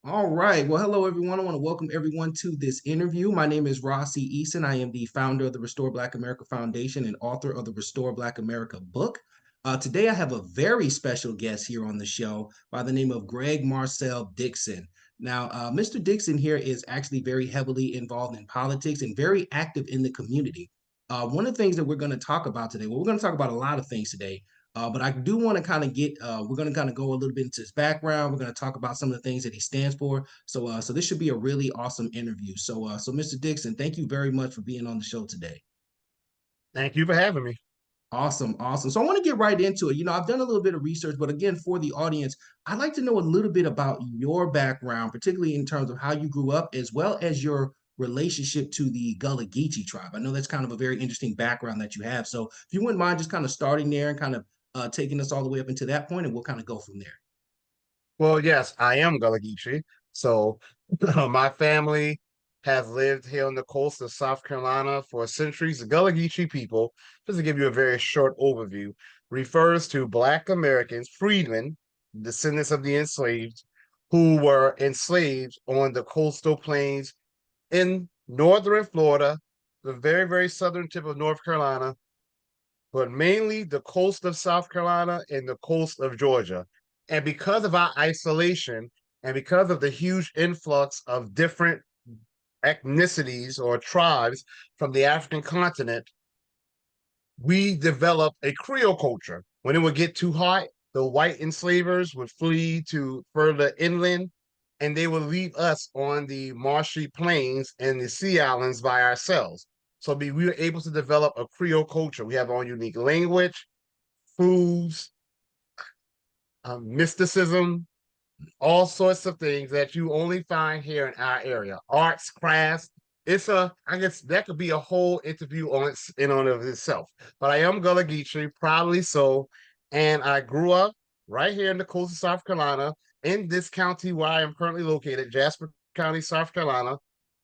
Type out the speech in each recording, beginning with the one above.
All right. Well, hello, everyone. I want to welcome everyone to this interview. My name is Rossi Eason. I am the founder of the Restore Black America Foundation and author of the Restore Black America book. Today, I have a very special guest here on the show by the name of Greg Marcel Dixon. Now, Mr. Dixon here is actually very heavily involved in politics and very active in the community. One of the things that we're going to talk about today, well, we're going to talk about a lot of things today. But I do want to kind of we're going to kind of go a little bit into his background. We're going to talk about some of the things that he stands for. So this should be a really awesome interview. So Mr. Dixon, thank you very much for being on the show today. Thank you for having me. Awesome, awesome. So I want to get right into it. I've done a little bit of research, but again, for the audience, I'd like to know a little bit about your background, particularly in terms of how you grew up, as well as your relationship to the Gullah Geechee tribe. I know that's kind of a very interesting background that you have. So if you wouldn't mind just kind of starting there and kind of taking us all the way up into that point, and we'll kind of go from there. Well, yes, I am Gullah Geechee. So my family has lived here on the coast of South Carolina for centuries. The Gullah Geechee people, just to give you a very short overview, refers to Black Americans, freedmen, descendants of the enslaved, who were enslaved on the coastal plains in northern Florida, the very, very southern tip of North Carolina, but mainly the coast of South Carolina and the coast of Georgia. And because of our isolation and because of the huge influx of different ethnicities or tribes from the African continent, we developed a Creole culture. When it would get too hot, the white enslavers would flee to further inland and they would leave us on the marshy plains and the sea islands by ourselves. So we were able to develop a Creole culture. We have our own unique language, foods, mysticism, all sorts of things that you only find here in our area. Arts, crafts. I guess that could be a whole interview on in on of itself. But I am Gullah Geechee, proudly so, and I grew up right here in the coast of South Carolina, in this county where I am currently located, Jasper County, South Carolina,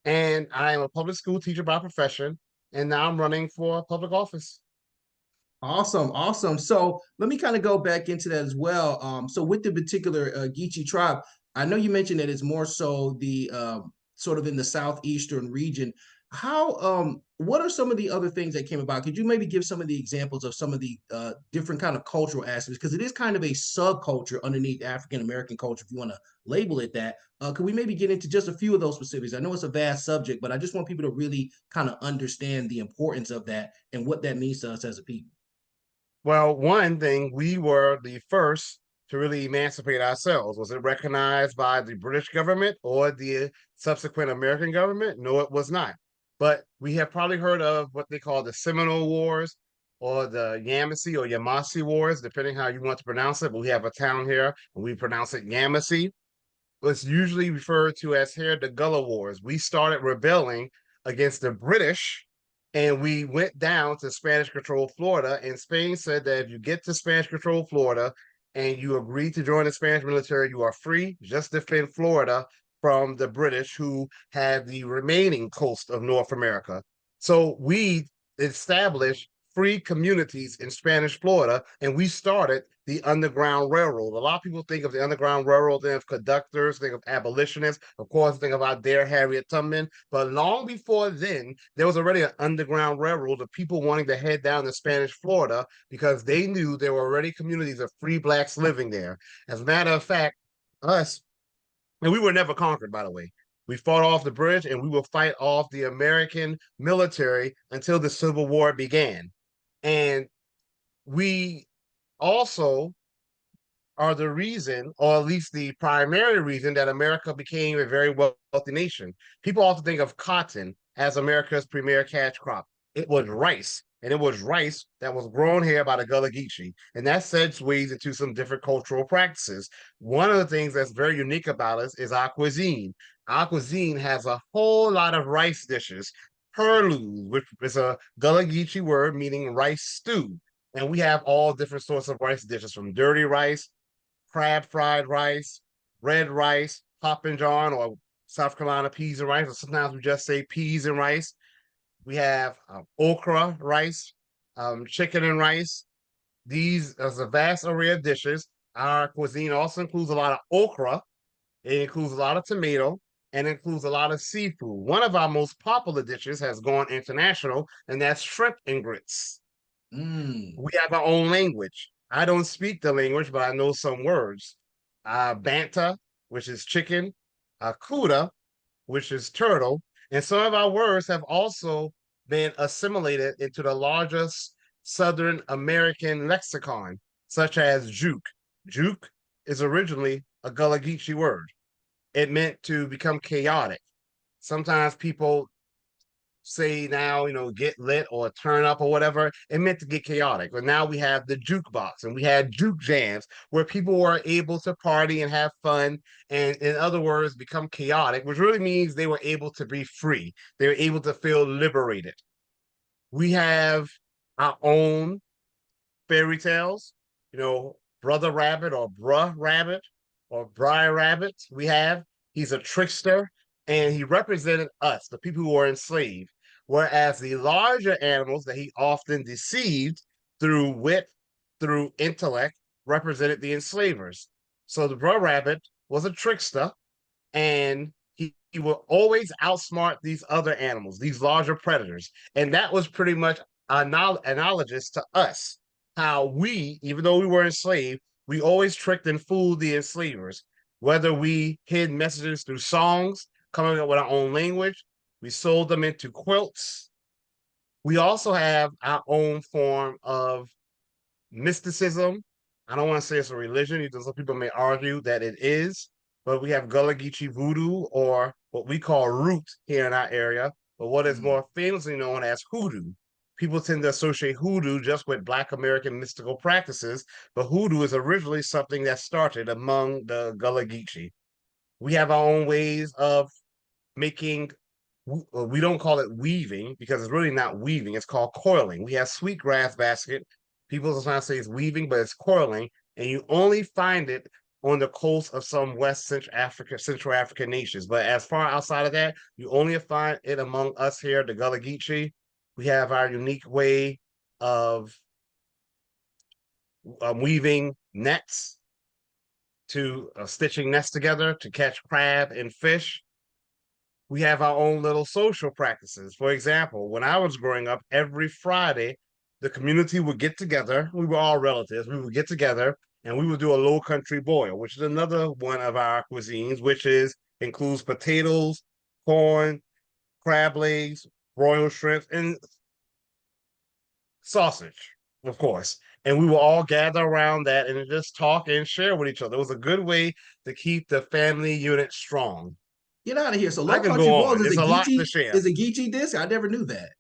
and I am a public school teacher by profession, and now I'm running for public office. Awesome, awesome. So let me kind of go back into that as well. So with the particular Geechee tribe, I know you mentioned that it's more so the sort of in the southeastern region. What are some of the other things that came about? Could you maybe give some of the examples of some of the different kind of cultural aspects? Because it is kind of a subculture underneath African American culture, if you want to label it that. Could we maybe get into just a few of those specifics? I know it's a vast subject, but I just want people to really kind of understand the importance of that and what that means to us as a people. Well, one thing, we were the first to really emancipate ourselves. Was it recognized by the British government or the subsequent American government? No, it was not. But we have probably heard of what they call the Seminole Wars or the Yamasee or Yamasee Wars, depending how you want to pronounce it. But we have a town here and we pronounce it Yamasee. It's usually referred to as here the Gullah Wars. We started rebelling against the British and we went down to Spanish controlled Florida. And Spain said that if you get to Spanish controlled Florida and you agree to join the Spanish military, you are free. Just defend Florida from the British who had the remaining coast of North America. So we established free communities in Spanish Florida, and we started the Underground Railroad. A lot of people think of the Underground Railroad, think of conductors, think of abolitionists, of course, think about there Harriet Tubman. But long before then, there was already an Underground Railroad of people wanting to head down to Spanish Florida because they knew there were already communities of free blacks living there. As a matter of fact, us, and we were never conquered, by the way. We fought off the British and we will fight off the American military until the Civil War began. And we also are the reason, or at least the primary reason, that America became a very wealthy nation. People often think of cotton as America's premier cash crop. It was rice, and it was rice that was grown here by the Gullah Geechee. And that segues into some different cultural practices. One of the things that's very unique about us is our cuisine. Our cuisine has a whole lot of rice dishes. Purlus, which is a Gullah Geechee word meaning rice stew. And we have all different sorts of rice dishes from dirty rice, crab fried rice, red rice, Poppin' John, or South Carolina peas and rice, or sometimes we just say peas and rice. We have okra rice, chicken and rice. These is a vast array of dishes. Our cuisine also includes a lot of okra, It includes a lot of tomato and includes a lot of seafood. One of our most popular dishes has gone international, and that's shrimp and grits. Mm. We have our own language. I don't speak the language, but I know some words. Banta, which is chicken, kuda, which is turtle, and some of our words have also been assimilated into the largest Southern American lexicon, such as juke. Juke is originally a Gullah Geechee word. It meant to become chaotic. Sometimes people say now, get lit or turn up or whatever, it meant to get chaotic. But now we have the jukebox and we had juke jams where people were able to party and have fun. And in other words, become chaotic, which really means they were able to be free. They were able to feel liberated. We have our own fairy tales, Brother Rabbit or Bruh Rabbit or Briar Rabbit. He's a trickster and he represented us, the people who were enslaved. Whereas the larger animals that he often deceived through wit, through intellect, represented the enslavers. So the Bruh Rabbit was a trickster and he will always outsmart these other animals, these larger predators. And that was pretty much analogous to us, how we, even though we were enslaved, we always tricked and fooled the enslavers, whether we hid messages through songs, coming up with our own language, we sold them into quilts. We also have our own form of mysticism. I don't want to say it's a religion, even some people may argue that it is, but we have Gullah Geechee voodoo, or what we call root here in our area, but what is Mm. more famously known as hoodoo. People tend to associate hoodoo just with Black American mystical practices, but hoodoo is originally something that started among the Gullah Geechee. We have our own ways of making, we don't call it weaving because it's really not weaving, it's called coiling. We have sweetgrass basket. People sometimes say it's weaving, but it's coiling, and you only find it on the coast of some West Central African nations. But as far outside of that, you only find it among us here, the Gullah Geechee. We have our unique way of weaving nets to stitching nets together to catch crab and fish. We have our own little social practices. For example, when I was growing up, every Friday, the community would get together. We were all relatives. We would get together and we would do a low country boil, which is another one of our cuisines, which includes potatoes, corn, crab legs, broiled shrimp, and sausage, of course. And we will all gather around that and just talk and share with each other. It was a good way to keep the family unit strong. Get out of here. So I low can country go boils on. It's a lot to share. Is a Geechee disc? I never knew that.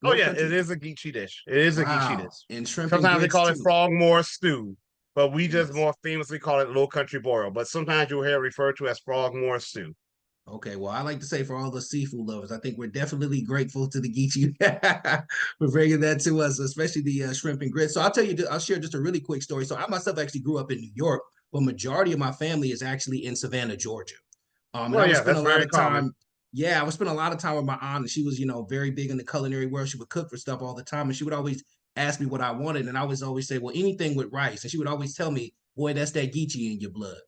Oh Low yeah, country. it is a Geechee dish. It is a Geechee Wow. dish. And shrimp and Sometimes they grits call it too. frogmore stew, but we just Yes. more famously call it low country boil. But sometimes you'll hear it referred to as frogmore stew. Okay, well, I like to say for all the seafood lovers, I think we're definitely grateful to the Geechee for bringing that to us, especially the shrimp and grits. So I'll tell you, I'll share just a really quick story. So I myself actually grew up in New York, but majority of my family is actually in Savannah, Georgia. And Well, I would yeah, spend a that's lot very of common. time. Yeah, I would spend a lot of time with my aunt, and she was, very big in the culinary world. She would cook for stuff all the time, and she would always ask me what I wanted, and I was always say, well, anything with rice, and she would always tell me, boy, that's that Geechee in your blood.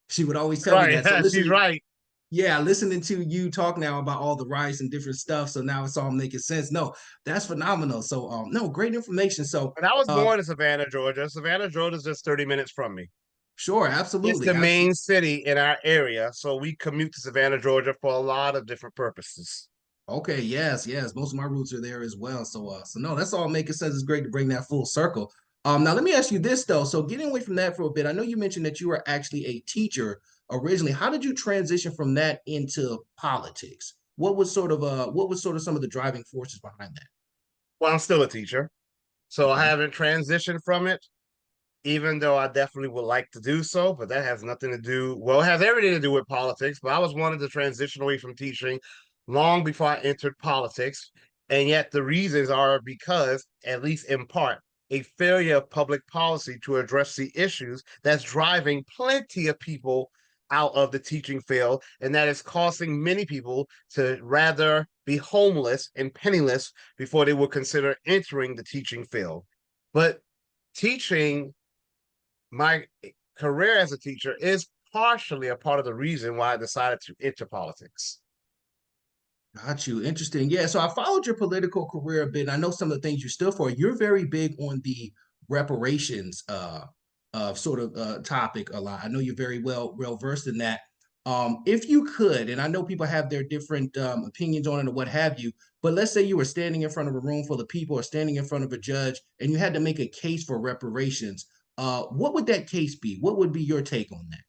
She would always tell me Right, that. So she's listening, right. yeah, listening to you talk now about all the rice and different stuff, so now it's all making sense. No, that's phenomenal. So, no, great information. So, And I was uh, born in Savannah, Georgia. Savannah, Georgia is just 30 minutes from me. sure, It's absolutely, the absolutely. main city in our area, so we commute to Savannah, Georgia for a lot of different purposes. Okay, yes, yes. Most of my roots are there as well. So no, that's all making sense. It's great to bring that full circle. Now let me ask you this though. So getting away from that for a bit, I know you mentioned that you were actually a teacher originally. How did you transition from that into politics? What was sort of some of the driving forces behind that? Well, I'm still a teacher, so I Okay. haven't transitioned from it, even though I definitely would like to do so, but that has nothing to do, well, it has everything to do with politics, but I was wanting to transition away from teaching long before I entered politics. And yet the reasons are because, at least in part, a failure of public policy to address the issues that's driving plenty of people out of the teaching field, and that is causing many people to rather be homeless and penniless before they would consider entering the teaching field. But teaching, my career as a teacher is partially a part of the reason why I decided to enter politics. Got you. Interesting. Yeah. So I followed your political career a bit. And I know some of the things you stood for. You're very big on the reparations sort of topic a lot. I know you're very well versed in that. If you could, and I know people have their different opinions on it or what have you, but let's say you were standing in front of a room full of people or standing in front of a judge and you had to make a case for reparations. What would that case be? What would be your take on that?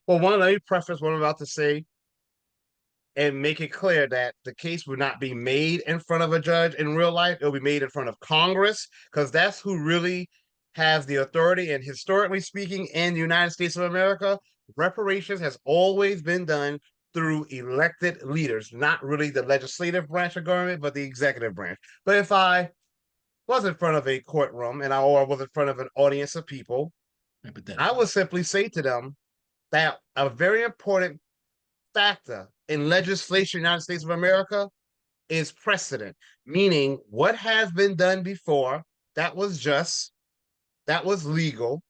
Well, let me preface what I'm about to say and make it clear that the case would not be made in front of a judge in real life. It'll be made in front of Congress, because that's who really has the authority. And historically speaking, in the United States of America, reparations has always been done through elected leaders, not really the legislative branch of government, but the executive branch. But if I was in front of a courtroom or was in front of an audience of people, I would simply say to them that a very important factor in legislation in the United States of America is precedent, meaning what has been done before that was just, that was legal,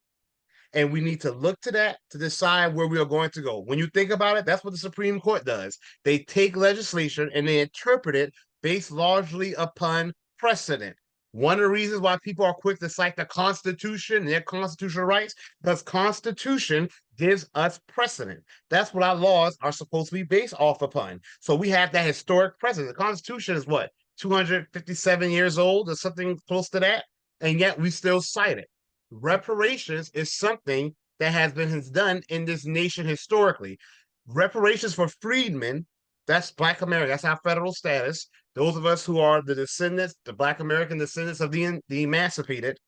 and we need to look to that to decide where we are going to go. When you think about it, that's what the Supreme Court does. They take legislation and they interpret it based largely upon precedent. One of the reasons why people are quick to cite the Constitution and their constitutional rights, because Constitution gives us precedent. That's what our laws are supposed to be based off upon. So we have that historic precedent. The Constitution is what, 257 years old or something close to that? And yet we still cite it. Reparations is something that has been done in this nation historically. Reparations for freedmen, that's Black America, that's our federal status. Those of us who are the descendants, the Black American descendants of the emancipated,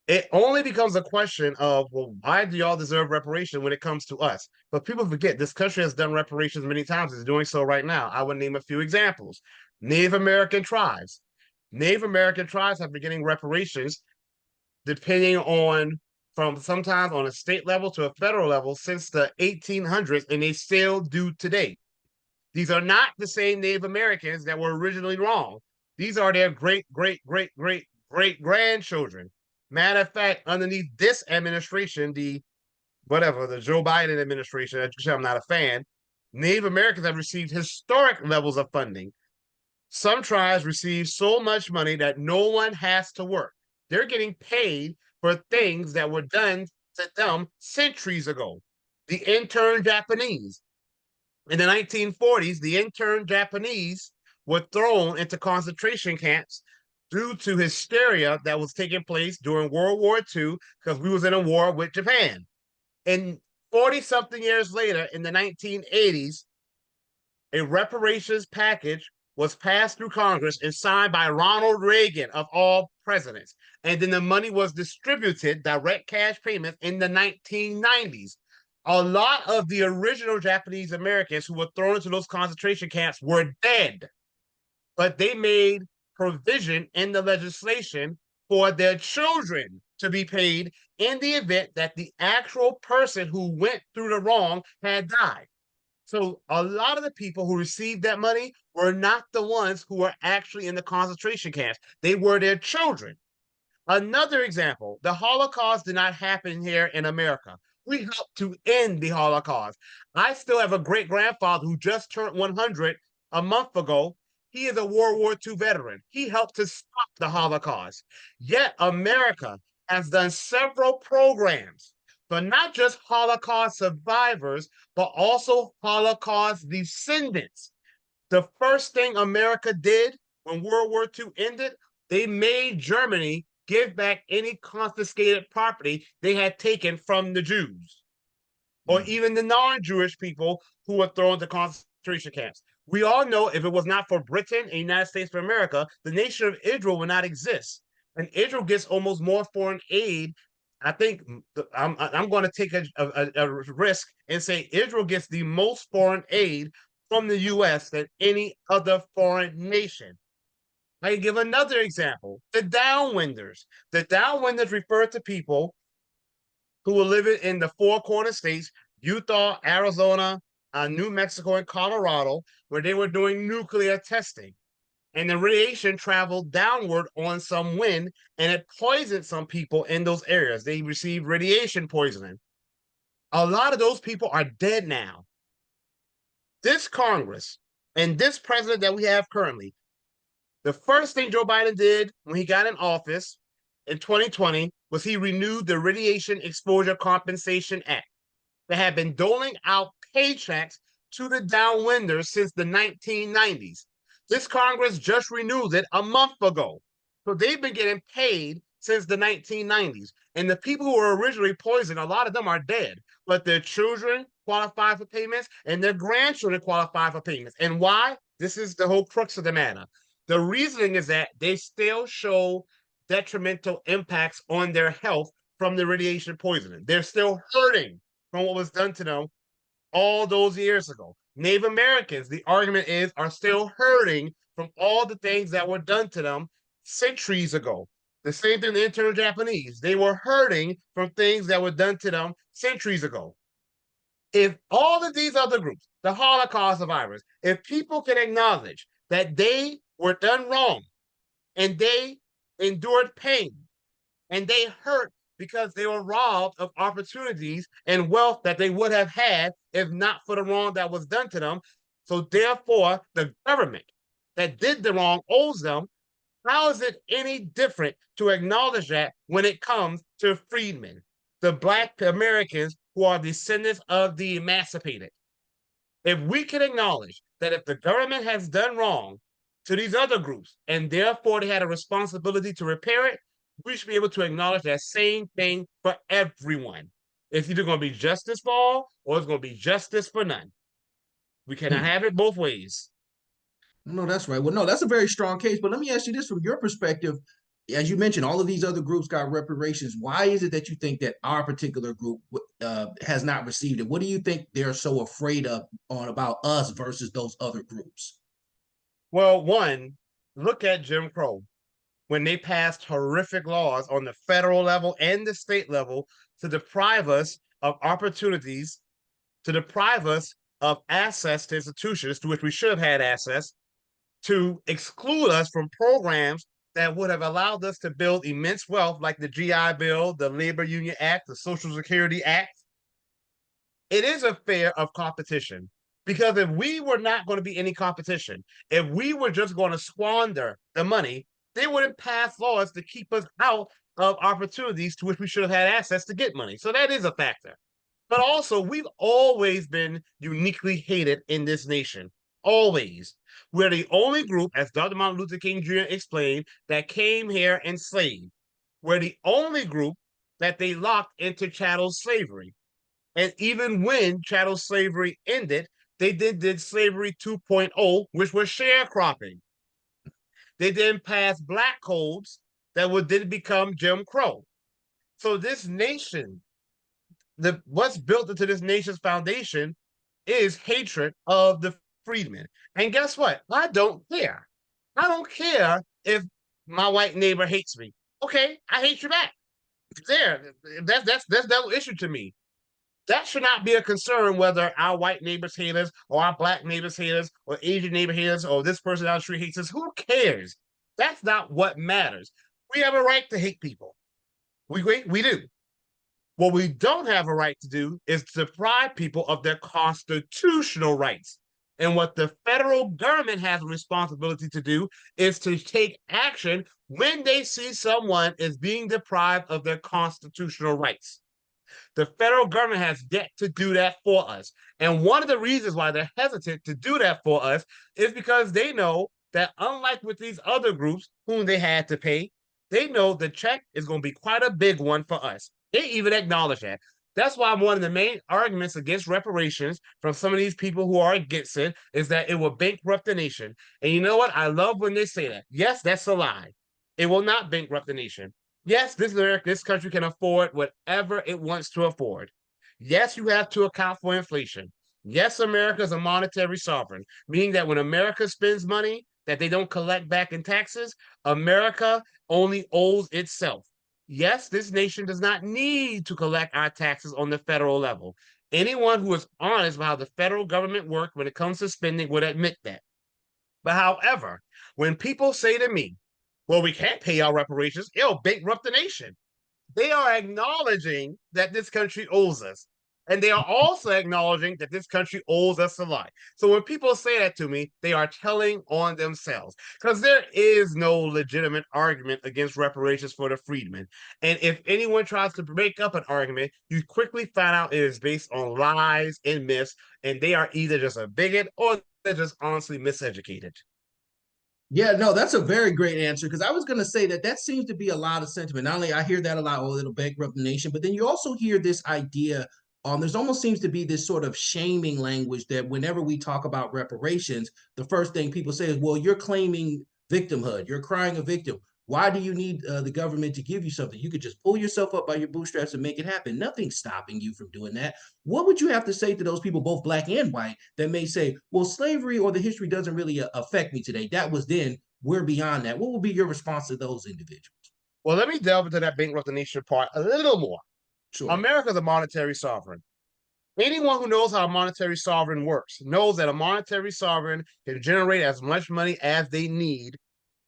it only becomes a question of, well, why do y'all deserve reparation when it comes to us? But people forget this country has done reparations many times. It's doing so right now. I would name a few examples. Native American tribes. Native American tribes have been getting reparations depending on, from sometimes on a state level to a federal level since the 1800s, and they still do today. These are not the same Native Americans that were originally wrong. These are their great, great, great, great, great grandchildren. Matter of fact, underneath this administration, the Joe Biden administration, which I'm not a fan, Native Americans have received historic levels of funding. Some tribes receive so much money that no one has to work. They're getting paid for things that were done to them centuries ago. The intern Japanese. In the 1940s, the intern Japanese were thrown into concentration camps due to hysteria that was taking place during World War II, because we was in a war with Japan. And 40-something years later, in the 1980s, a reparations package was passed through Congress and signed by Ronald Reagan, of all presidents. And then the money was distributed, direct cash payments, in the 1990s. A lot of the original Japanese Americans who were thrown into those concentration camps were dead, but they made provision in the legislation for their children to be paid in the event that the actual person who went through the wrong had died. So a lot of the people who received that money were not the ones who were actually in the concentration camps. They were their children. Another example, the Holocaust did not happen here in America. We helped to end the Holocaust. I still have a great grandfather who just turned 100 a month ago. He is a World War II veteran. He helped to stop the Holocaust. Yet America has done several programs for not just Holocaust survivors, but also Holocaust descendants. The first thing America did when World War II ended, they made Germany give back any confiscated property they had taken from the Jews, or even the non-Jewish people who were thrown to concentration camps. We all know if it was not for Britain and the United States of America, the nation of Israel would not exist. And Israel gets almost more foreign aid. I think I'm going to take a risk and say Israel gets the most foreign aid from the U.S. than any other foreign nation. I can give another example. The downwinders. The downwinders refer to people who were living in the four corner states, Utah, Arizona, New Mexico, and Colorado, where they were doing nuclear testing. And the radiation traveled downward on some wind, and it poisoned some people in those areas. They received radiation poisoning. A lot of those people are dead now. This Congress and this president that we have currently, the first thing Joe Biden did when he got in office in 2020 was he renewed the Radiation Exposure Compensation Act that had been doling out paychecks to the downwinders since the 1990s. This Congress just renewed it a month ago. So they've been getting paid since the 1990s. And the people who were originally poisoned, a lot of them are dead, but their children qualify for payments and their grandchildren qualify for payments. And why? This is the whole crux of the matter. The reasoning is that they still show detrimental impacts on their health from the radiation poisoning. They're still hurting from what was done to them all those years ago. Native Americans, the argument is, are still hurting from all the things that were done to them centuries ago. The same thing, the internal Japanese, they were hurting from things that were done to them centuries ago. If all of these other groups, the Holocaust survivors, if people can acknowledge that they were done wrong and they endured pain and they hurt because they were robbed of opportunities and wealth that they would have had if not for the wrong that was done to them. So therefore, the government that did the wrong owes them. How is it any different to acknowledge that when it comes to freedmen, the Black Americans who are descendants of the emancipated? If we can acknowledge that if the government has done wrong to these other groups and therefore they had a responsibility to repair it, we should be able to acknowledge that same thing for everyone. It's either going to be justice for all or it's going to be justice for none. We cannot have it both ways. No, that's right. Well, no, that's a very strong case. But let me ask you this from your perspective. As you mentioned, all of these other groups got reparations. Why is it that you think that our particular group has not received it? What do you think they're so afraid of on about us versus those other groups? Well, one, look at Jim Crow when they passed horrific laws on the federal level and the state level to deprive us of opportunities, to deprive us of access to institutions to which we should have had access, to exclude us from programs that would have allowed us to build immense wealth like the GI Bill, the Labor Union Act, the Social Security Act. It is a fair of competition because if we were not going to be any competition, if we were just going to squander the money, they wouldn't pass laws to keep us out of opportunities to which we should have had access to get money. So that is a factor. But also, we've always been uniquely hated in this nation. Always. We're the only group, as Dr. Martin Luther King Jr. explained, that came here enslaved. We're the only group that they locked into chattel slavery. And even when chattel slavery ended, they did slavery 2.0, which was sharecropping. They then passed black codes that would then become Jim Crow. So this nation, what's built into this nation's foundation is hatred of the freedmen. And guess what? I don't care. I don't care if my white neighbor hates me. Okay, I hate you back. There, that's no issue to me. That should not be a concern whether our white neighbors hate us or our black neighbors hate us or Asian neighbor hates us or this person down the street hates us. Who cares? That's not what matters. We have a right to hate people. We do. What we don't have a right to do is to deprive people of their constitutional rights. And what the federal government has a responsibility to do is to take action when they see someone is being deprived of their constitutional rights. The federal government has yet to do that for us. And one of the reasons why they're hesitant to do that for us is because they know that unlike with these other groups whom they had to pay, they know the check is going to be quite a big one for us. They even acknowledge that. That's why one of the main arguments against reparations from some of these people who are against it is that it will bankrupt the nation. And you know what? I love when they say that. Yes, that's a lie. It will not bankrupt the nation. Yes, this country can afford whatever it wants to afford. Yes, you have to account for inflation. Yes, America is a monetary sovereign, meaning that when America spends money that they don't collect back in taxes, America only owes itself. Yes, this nation does not need to collect our taxes on the federal level. Anyone who is honest about how the federal government works when it comes to spending would admit that. But however, when people say to me, well, we can't pay our reparations, it'll bankrupt the nation. They are acknowledging that this country owes us. And they are also acknowledging that this country owes us a lot. So when people say that to me, they are telling on themselves, because there is no legitimate argument against reparations for the freedmen. And if anyone tries to make up an argument, you quickly find out it is based on lies and myths, and they are either just a bigot or they're just honestly miseducated. Yeah, no, that's a very great answer because I was going to say that that seems to be a lot of sentiment. Not only I hear that a lot, oh, it'll bankrupt the nation, but then you also hear this idea. There's almost seems to be this sort of shaming language that whenever we talk about reparations, the first thing people say is, "Well, you're claiming victimhood. You're crying a victim. Why do you need the government to give you something? You could just pull yourself up by your bootstraps and make it happen. Nothing's stopping you from doing that." What would you have to say to those people, both black and white, that may say, well, slavery or the history doesn't really affect me today? That was then. We're beyond that. What would be your response to those individuals? Well, let me delve into that bankrupt the nation part a little more. Sure. America is a monetary sovereign. Anyone who knows how a monetary sovereign works knows that a monetary sovereign can generate as much money as they need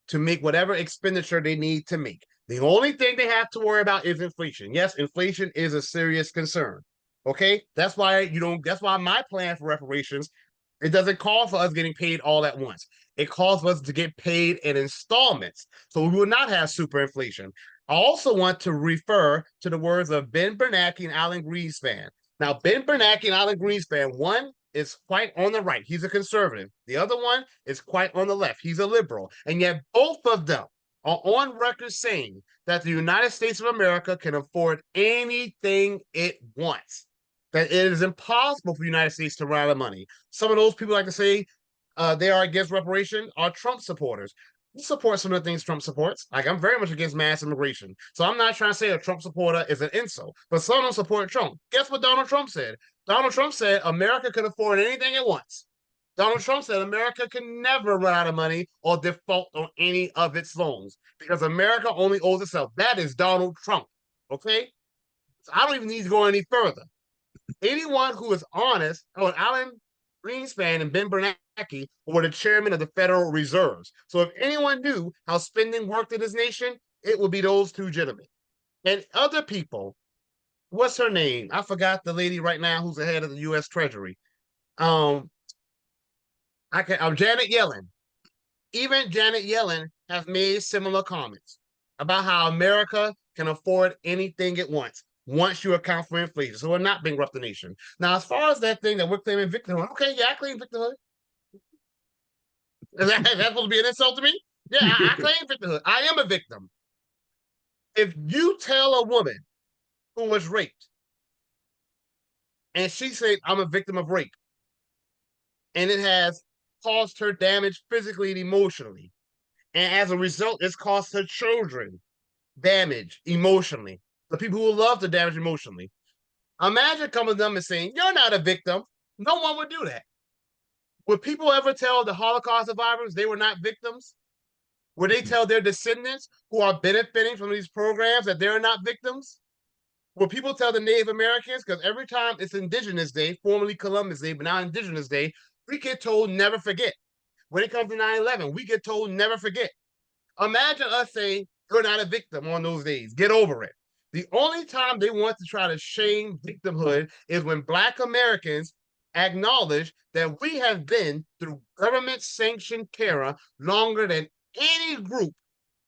to make whatever expenditure they need to make. The only thing they have to worry about is inflation. Yes, inflation is a serious concern. Okay, that's why That's why my plan for reparations, it doesn't call for us getting paid all at once. It calls for us to get paid in installments, so we will not have super inflation. I also want to refer to the words of Ben Bernanke and Alan Greenspan. Now, Ben Bernanke and Alan Greenspan, one is quite on the right. He's a conservative. The other one is quite on the left. He's a liberal. And yet both of them are on record saying that the United States of America can afford anything it wants. That it is impossible for the United States to run out of money. Some of those people like to say they are against reparation are Trump supporters. We support some of the things Trump supports. Like, I'm very much against mass immigration. So I'm not trying to say a Trump supporter is an insult, but some don't support Trump. Guess what Donald Trump said? Donald Trump said America can afford anything it wants. Donald Trump said America can never run out of money or default on any of its loans because America only owes itself. That is Donald Trump. Okay? So I don't even need to go any further. Anyone who is honest, Alan Greenspan and Ben Bernanke were the chairman of the Federal Reserves. So if anyone knew how spending worked in this nation, it would be those two gentlemen. And other people, what's her name? I forgot the lady right now who's the head of the U.S. Treasury. Um, I'm Janet Yellen. Even Janet Yellen has made similar comments about how America can afford anything it wants once you account for inflation. So we're not bankrupt the nation. Now, as far as that thing that we're claiming victimhood, okay, yeah, I claim victimhood. That's supposed to be an insult to me? Yeah, I claim victimhood. I am a victim. If you tell a woman who was raped and she said, I'm a victim of rape, and it has caused her damage physically and emotionally, and as a result, it's caused her children damage emotionally, the people who love to damage emotionally. Imagine coming to them and saying, you're not a victim. No one would do that. Would people ever tell the Holocaust survivors they were not victims? Would they tell their descendants who are benefiting from these programs that they're not victims? Would people tell the Native Americans? Because every time it's Indigenous Day, formerly Columbus Day, but now Indigenous Day, we get told never forget. When it comes to 9/11, we get told never forget. Imagine us saying, you're not a victim on those days. Get over it. The only time they want to try to shame victimhood is when Black Americans acknowledge that we have been through government sanctioned terror longer than any group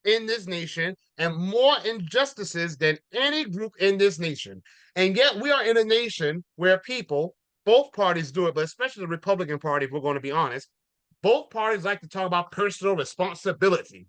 in this nation and more injustices than any group in this nation. And yet we are in a nation where people, both parties do it, but especially the Republican Party, if we're going to be honest, both parties like to talk about personal responsibility.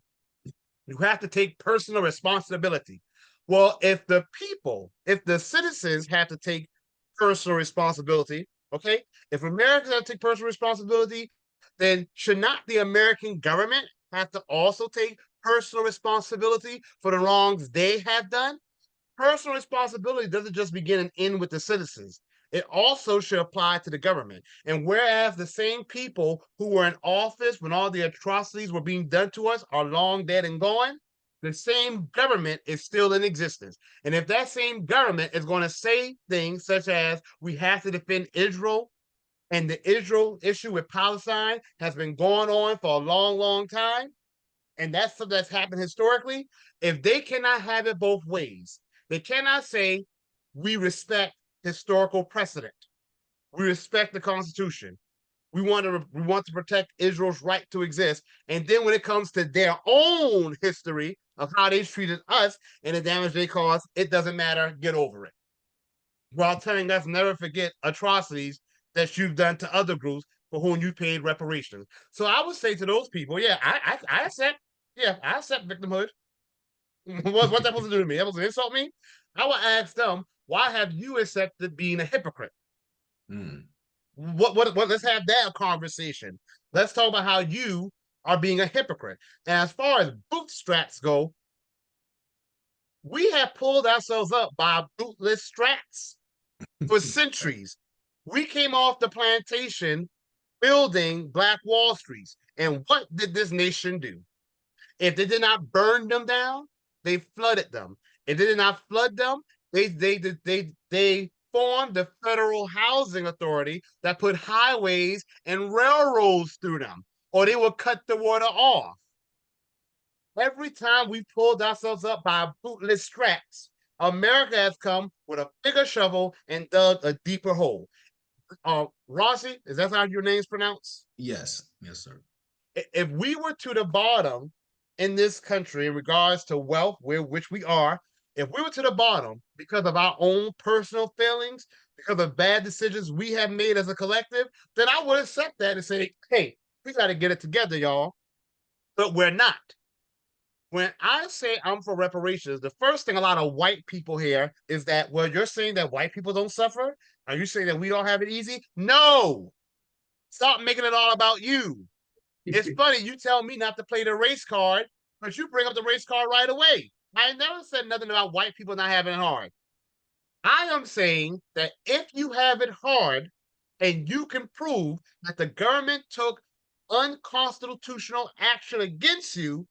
You have to take personal responsibility. Well, if the citizens have to take personal responsibility, okay, if Americans have to take personal responsibility, then should not the American government have to also take personal responsibility for the wrongs they have done? Personal responsibility doesn't just begin and end with the citizens. It also should apply to the government. And whereas the same people who were in office when all the atrocities were being done to us are long dead and gone, the same government is still in existence. And if that same government is going to say things such as we have to defend Israel, and the Israel issue with Palestine has been going on for a long, long time, and that's something that's happened historically, if they cannot have it both ways, they cannot say we respect historical precedent. We respect the Constitution. We want to protect Israel's right to exist. And then when it comes to their own history of how they treated us and the damage they caused, it doesn't matter. Get over it. While telling us never forget atrocities that you've done to other groups for whom you paid reparations. So I would say to those people, yeah, I accept, yeah, I accept victimhood. What's that supposed to do to me? That supposed to insult me? I would ask them, why have you accepted being a hypocrite? Mm. What let's have that conversation. Let's talk about how you are being a hypocrite. And as far as bootstraps go, we have pulled ourselves up by bootless straps for centuries. We came off the plantation building Black Wall Streets. And what did this nation do? If they did not burn them down, they flooded them. If they did not flood them, they formed the Federal Housing Authority that put highways and railroads through them, or they would cut the water off. Every time we pulled ourselves up by bootless straps, America has come with a bigger shovel and dug a deeper hole. Rossi, is that how your name's pronounced? Yes, yes, sir. If we were to the bottom in this country in regards to wealth, which we are, if we were to the bottom because of our own personal failings, because of bad decisions we have made as a collective, then I would accept that and say, hey, we got to get it together, y'all. But we're not. When I say I'm for reparations, the first thing a lot of white people hear is that, well, you're saying that white people don't suffer? Are you saying that we don't have it easy? No. Stop making it all about you. It's funny, you tell me not to play the race card, but you bring up the race card right away. I never said nothing about white people not having it hard. I am saying that if you have it hard and you can prove that the government took unconstitutional action against you,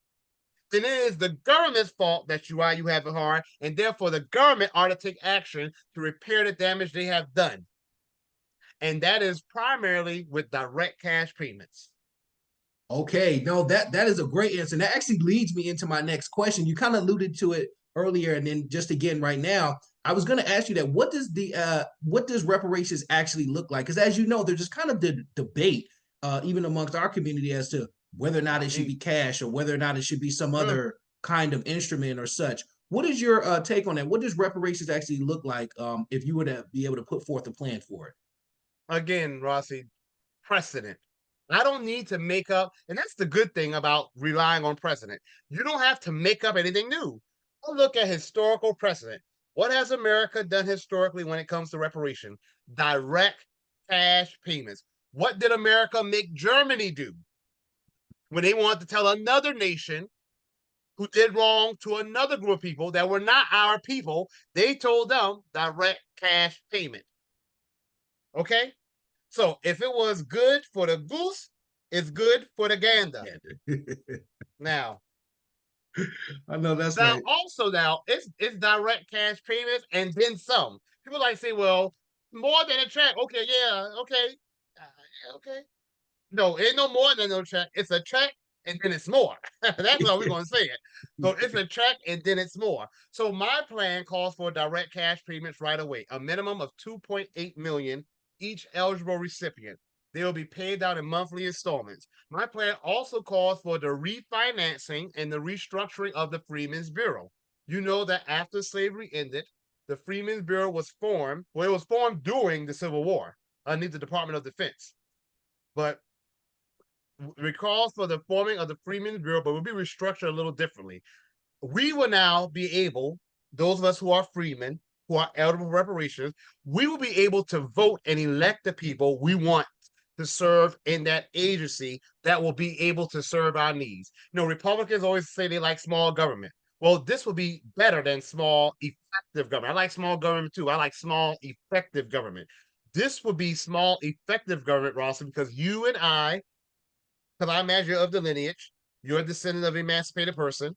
then it is the government's fault that you have it hard, and therefore the government ought to take action to repair the damage they have done. And that is primarily with direct cash payments. Okay, no, that is a great answer. And that actually leads me into my next question. You kind of alluded to it earlier, and then just again right now, I was going to ask you that what does reparations actually look like? Because as you know, there's just kind of the debate, even amongst our community, as to whether or not it should be cash or whether or not it should be some other kind of instrument or such. What is your take on that? What does reparations actually look like if you were to be able to put forth a plan for it? Again, Rossi, precedent. I don't need to make up, and that's the good thing about relying on precedent. You don't have to make up anything new. I'll look at historical precedent. What has America done historically when it comes to reparation? Direct cash payments. What did America make Germany do when they wanted to tell another nation who did wrong to another group of people that were not our people? They told them direct cash payment. Okay? So if it was good for the goose, it's good for the gander. Now, I know that's now right. also now it's direct cash payments and then some. People like say, well, more than a check. Okay, yeah, okay, yeah, okay. No, ain't no more than no check. It's a check and then it's more. That's how we're gonna say it. So it's a check and then it's more. So my plan calls for direct cash payments right away, a minimum of 2.8 million each eligible recipient. They will be paid out in monthly installments. My plan also calls for the refinancing and the restructuring of the Freedmen's Bureau. You know that after slavery ended, the Freedmen's Bureau was formed. Well, it was formed during the Civil War underneath the Department of Defense. But recalls for the forming of the Freedmen's Bureau, but will be restructured a little differently. We will now be able, those of us who are freemen, who are eligible for reparations, we will be able to vote and elect the people we want to serve in that agency that will be able to serve our needs. You know, Republicans always say they like small government. Well, this will be better than small, effective government. I like small government too. I like small, effective government. This will be small, effective government, Rawson, because you and I, because I imagine you're of the lineage, you're a descendant of an emancipated person,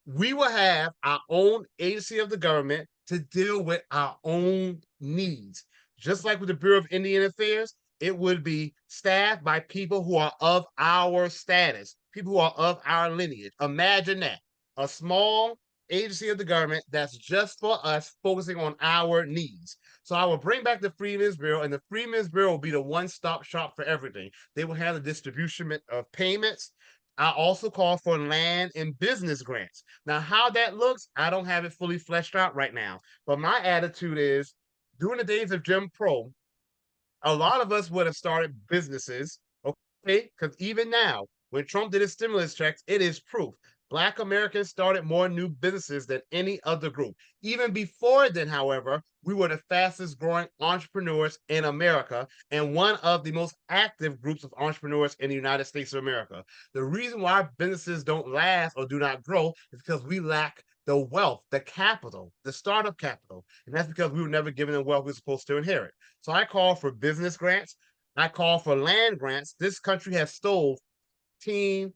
we will have our own agency of the government to deal with our own needs. Just like with the Bureau of Indian Affairs, it would be staffed by people who are of our status, people who are of our lineage. Imagine that, a small agency of the government that's just for us, focusing on our needs. So I will bring back the Freedmen's Bureau, and the Freedmen's Bureau will be the one-stop shop for everything. They will have the distribution of payments. I also call for land and business grants. Now, how that looks, I don't have it fully fleshed out right now. But my attitude is, during the days of Jim Crow, a lot of us would have started businesses, okay? Because even now, when Trump did his stimulus checks, it is proof. Black Americans started more new businesses than any other group. Even before then, however, we were the fastest growing entrepreneurs in America and one of the most active groups of entrepreneurs in the United States of America. The reason why businesses don't last or do not grow is because we lack the wealth, the capital, the startup capital. And that's because we were never given the wealth we were supposed to inherit. So I call for business grants. I call for land grants. This country has stole 15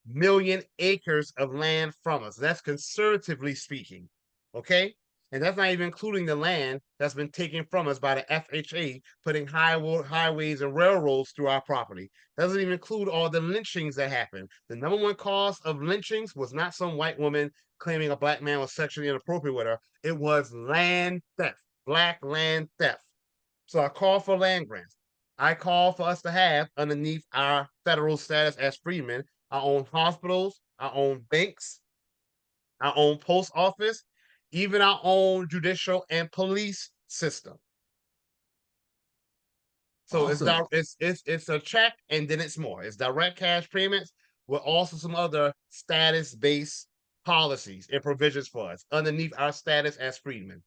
million acres of land from us. That's conservatively speaking. Okay? And that's not even including the land that's been taken from us by the FHA, putting highways and railroads through our property. Doesn't even include all the lynchings that happened. The number one cause of lynchings was not some white woman claiming a black man was sexually inappropriate with her. It was land theft, black land theft. So I call for land grants. I call for us to have, underneath our federal status as freemen, our own hospitals, our own banks, our own post office, even our own judicial and police system. So Awesome. it's a check and then it's more. It's direct cash payments with also some other status-based policies and provisions for us underneath our status as freedmen.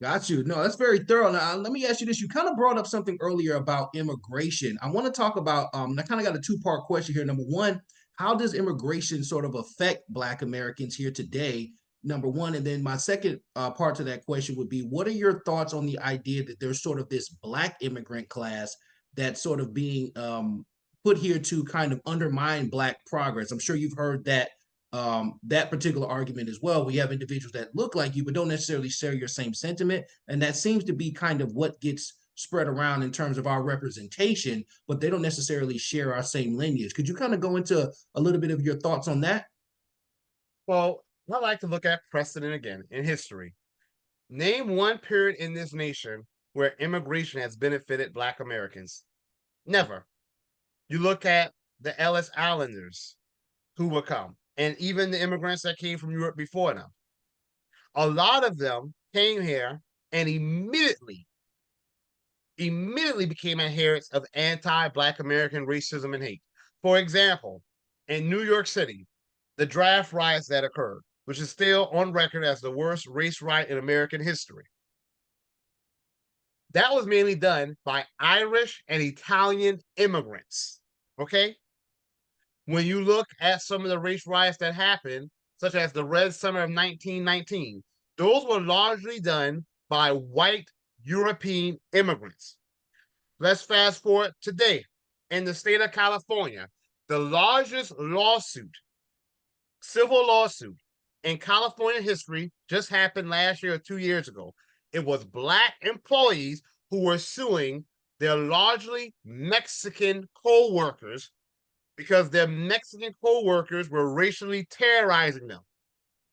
Got you. No, that's very thorough. Now, let me ask you this. You kind of brought up something earlier about immigration. I want to talk about, I kind of got a two-part question here. Number one, how does immigration sort of affect Black Americans here today? Number one. And then my second part to that question would be, what are your thoughts on the idea that there's sort of this Black immigrant class that's sort of being put here to kind of undermine Black progress? I'm sure you've heard that particular argument as well. We have individuals that look like you, but don't necessarily share your same sentiment. And that seems to be kind of what gets spread around in terms of our representation, but they don't necessarily share our same lineage. Could you kind of go into a little bit of your thoughts on that? Well, I like to look at precedent again in history. Name one period in this nation where immigration has benefited Black Americans. Never. You look at the Ellis Islanders who would come, and even the immigrants that came from Europe before them. A lot of them came here and immediately became adherents of anti-Black American racism and hate. For example, in New York City, the draft riots that occurred, which is still on record as the worst race riot in American history. That was mainly done by Irish and Italian immigrants. Okay? When you look at some of the race riots that happened, such as the Red Summer of 1919, those were largely done by white European immigrants. Let's fast forward today. In the state of California, the largest civil lawsuit in California history just happened last year or 2 years ago. It was Black employees who were suing their largely Mexican co-workers because their Mexican co-workers were racially terrorizing them.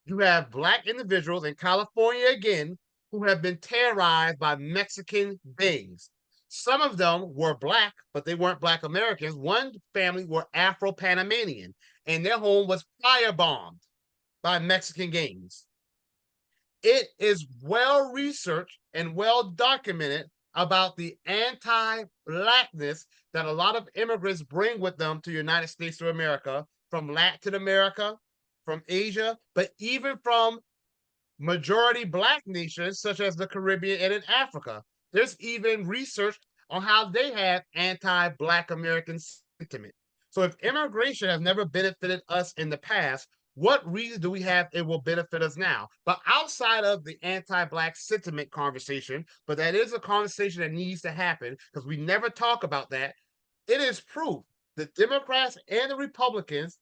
You have Black individuals in California again who have been terrorized by Mexican gangs. Some of them were Black, but they weren't Black Americans. One family were Afro-Panamanian, and their home was firebombed by Mexican gangs. It is well researched and well documented about the anti-Blackness that a lot of immigrants bring with them to the United States of America, from Latin America, from Asia, but even from majority Black nations such as the Caribbean and in Africa. There's even research on how they have anti-Black American sentiment. So if immigration has never benefited us in the past, what reason do we have it will benefit us now? But outside of the anti-Black sentiment conversation, but that is a conversation that needs to happen because we never talk about that, it is proof the Democrats and the Republicans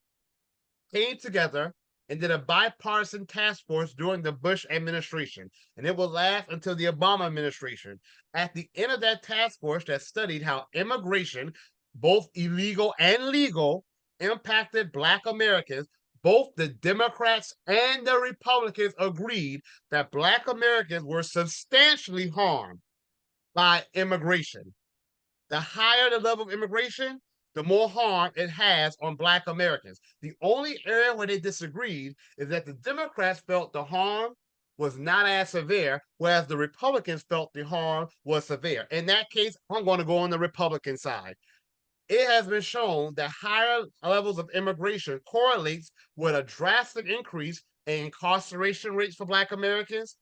came together and did a bipartisan task force during the Bush administration, and it will last until the Obama administration. At the end of that task force that studied how immigration, both illegal and legal, impacted Black Americans, both the Democrats and the Republicans agreed that Black Americans were substantially harmed by immigration. The higher the level of immigration, the more harm it has on Black Americans. The only area where they disagreed is that the Democrats felt the harm was not as severe, whereas the Republicans felt the harm was severe. In that case, I'm going to go on the Republican side. It has been shown that higher levels of immigration correlates with a drastic increase in incarceration rates for Black Americans,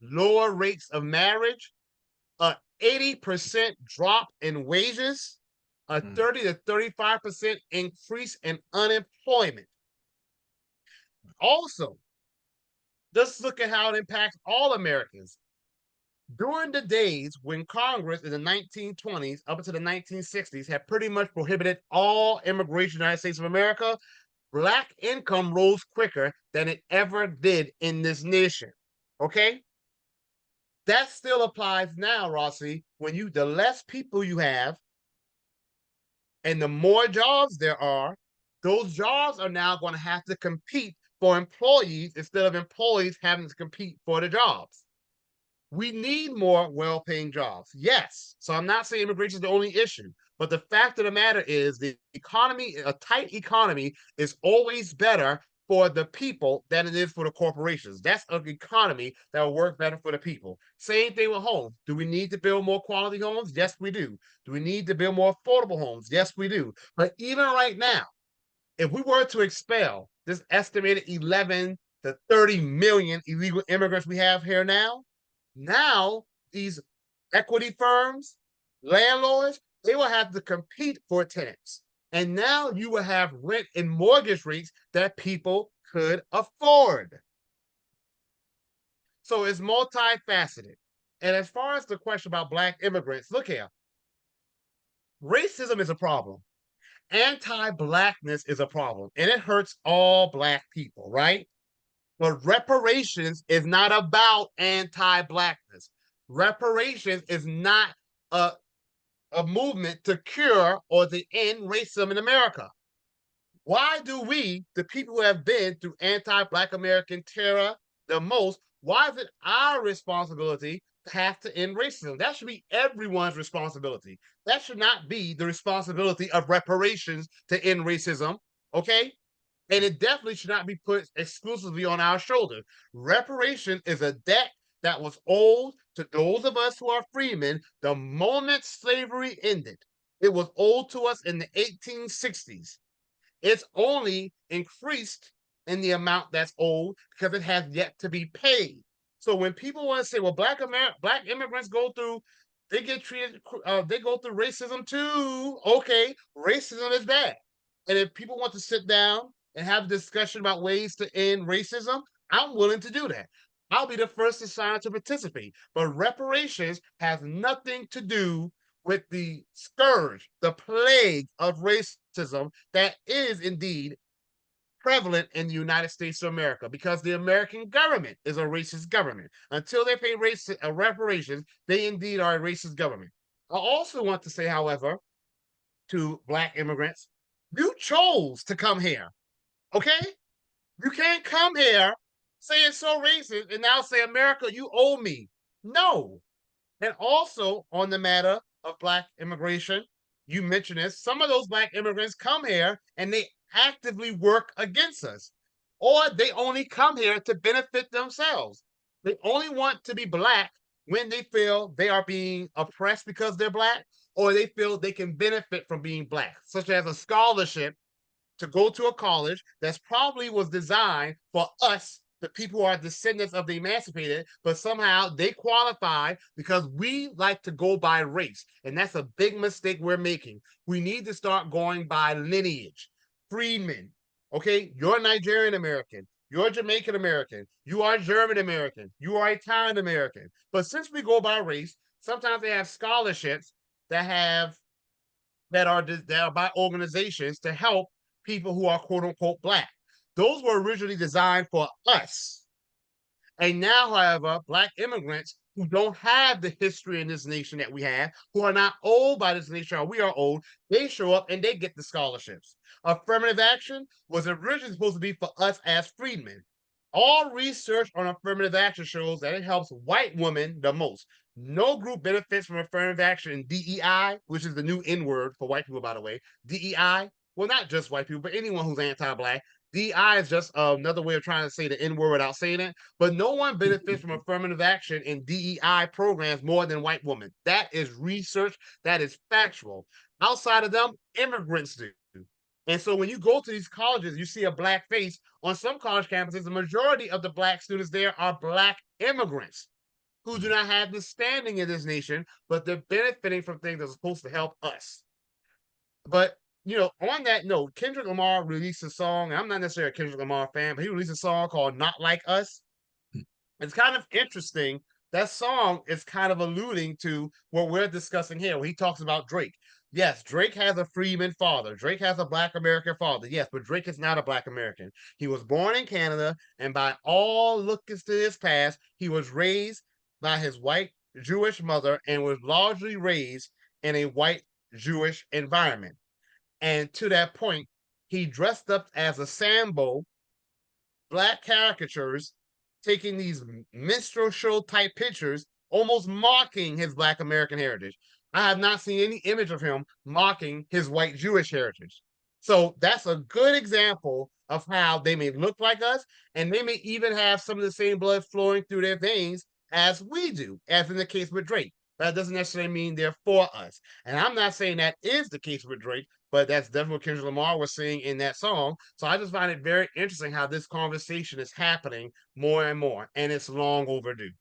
lower rates of marriage, a 80% drop in wages, a 30 to 35% increase in unemployment. Also, just look at how it impacts all Americans. During the days when Congress in the 1920s up until the 1960s had pretty much prohibited all immigration in the United States of America, Black income rose quicker than it ever did in this nation. Okay? That still applies now, Rossi, when the less people you have and the more jobs there are, those jobs are now going to have to compete for employees instead of employees having to compete for the jobs. We need more well-paying jobs. Yes. So I'm not saying immigration is the only issue, but the fact of the matter is the economy, a tight economy is always better for the people than it is for the corporations. That's an economy that will work better for the people. Same thing with homes. Do we need to build more quality homes? Yes, we do. Do we need to build more affordable homes? Yes, we do. But even right now, if we were to expel this estimated 11 to 30 million illegal immigrants we have here now these equity firms, landlords, they will have to compete for tenants. And now you will have rent and mortgage rates that people could afford. So it's multifaceted. And as far as the question about Black immigrants, look here. Racism is a problem. Anti-Blackness is a problem. And it hurts all Black people, right? But reparations is not about anti-Blackness. Reparations is not a movement to cure or to end racism in America. Why do we, the people who have been through anti-Black American terror the most, why is it our responsibility to have to end racism? That should be everyone's responsibility. That should not be the responsibility of reparations to end racism, okay? And it definitely should not be put exclusively on our shoulders. Reparation is a debt that was owed to those of us who are freemen the moment slavery ended. It was owed to us in the 1860s. It's only increased in the amount that's owed because it has yet to be paid. So when people want to say, well, Black immigrants they get treated, they go through racism too. Okay, racism is bad. And if people want to sit down and have a discussion about ways to end racism, I'm willing to do that. I'll be the first to sign to participate. But reparations has nothing to do with the scourge, the plague of racism that is indeed prevalent in the United States of America because the American government is a racist government. Until they pay reparations, they indeed are a racist government. I also want to say, however, to Black immigrants, you chose to come here, okay? You can't come here, say it's so racist, and now say, America, you owe me. No. And also on the matter of Black immigration, you mentioned this, some of those Black immigrants come here and they actively work against us, or they only come here to benefit themselves. They only want to be Black when they feel they are being oppressed because they're Black, or they feel they can benefit from being Black, such as a scholarship to go to a college that's probably was designed for us, the people who are descendants of the emancipated, but somehow they qualify because we like to go by race. And that's a big mistake we're making. We need to start going by lineage. Freedmen, okay? You're Nigerian American. You're Jamaican American. You are German American. You are Italian American. But since we go by race, sometimes they have scholarships that are by organizations to help people who are quote unquote Black. Those were originally designed for us. And now, however, Black immigrants who don't have the history in this nation that we have, who are not old by this nation, or we are old, they show up and they get the scholarships. Affirmative action was originally supposed to be for us as freedmen. All research on affirmative action shows that it helps white women the most. No group benefits from affirmative action in DEI, which is the new N word for white people, by the way. DEI, well, not just white people, but anyone who's anti black. DEI is just another way of trying to say the N word without saying it. But no one benefits from affirmative action in DEI programs more than white women. That is research, that is factual. Outside of them, immigrants do. And so when you go to these colleges, you see a black face on some college campuses. The majority of the black students there are black immigrants who do not have the standing in this nation, but they're benefiting from things that are supposed to help us. But on that note, Kendrick Lamar released a song. I'm not necessarily a Kendrick Lamar fan, but he released a song called "Not Like Us." It's kind of interesting. That song is kind of alluding to what we're discussing here, when he talks about Drake. Yes, Drake has a freeman father. Drake has a black American father. Yes, but Drake is not a black American. He was born in Canada, and by all lookings to his past, he was raised by his white Jewish mother and was largely raised in a white Jewish environment. And to that point, he dressed up as a Sambo, black caricatures, taking these minstrel show type pictures, almost mocking his black American heritage. I have not seen any image of him mocking his white Jewish heritage. So that's a good example of how they may look like us, and they may even have some of the same blood flowing through their veins as we do, as in the case with Drake. That doesn't necessarily mean they're for us. And I'm not saying that is the case with Drake, but that's definitely what Kendrick Lamar was saying in that song. So I just find it very interesting how this conversation is happening more and more, and it's long overdue.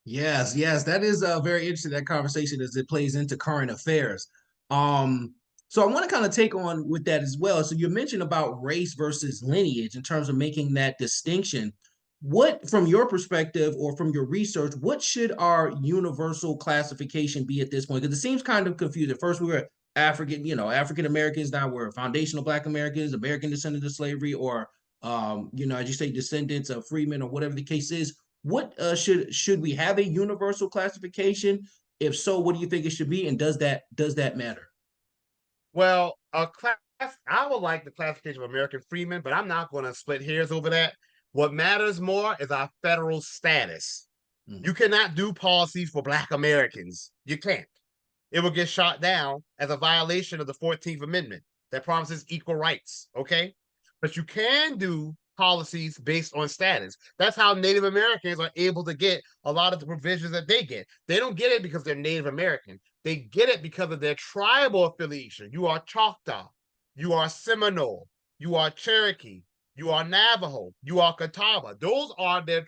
Yes, yes, that is very interesting, that conversation as it plays into current affairs. Um, so I want to kind of take on with that as well. So you mentioned about race versus lineage in terms of making that distinction. What, from your perspective or from your research, what should our universal classification be at this point? Because it seems kind of confusing. First, we were African, African Americans. Now we're foundational Black Americans, American descendants of slavery, or as you say, descendants of freemen, or whatever the case is. What should we have a universal classification? If so, what do you think it should be, and does that matter? Well, a class, I would like the classification of American freemen, but I'm not going to split hairs over that. What matters more is our federal status. Mm. You cannot do policies for Black Americans. You can't. It will get shot down as a violation of the 14th Amendment that promises equal rights. Okay. But you can do policies based on status. That's how Native Americans are able to get a lot of the provisions that they get. They don't get it because they're Native American. They get it because of their tribal affiliation. You are Choctaw, you are Seminole, you are Cherokee, you are Navajo, you are Catawba. Those are their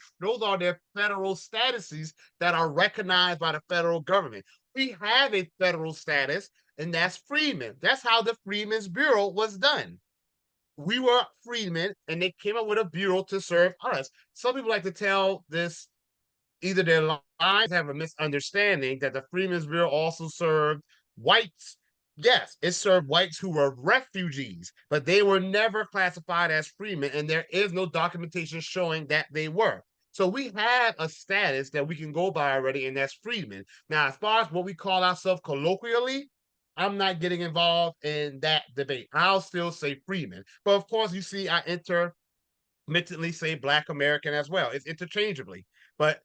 federal statuses that are recognized by the federal government. We have a federal status, and that's freemen. That's how the Freedmen's Bureau was done. We were freedmen, and they came up with a bureau to serve us. Some people like to tell this, either their lives have a misunderstanding that the Freedmen's Bureau also served whites. Yes, it served whites who were refugees, but they were never classified as freemen, and there is no documentation showing that they were. So we have a status that we can go by already, and that's freemen. Now, as far as what we call ourselves colloquially, I'm not getting involved in that debate. I'll still say freeman. But of course, you see, I intermittently say Black American as well. It's interchangeably. But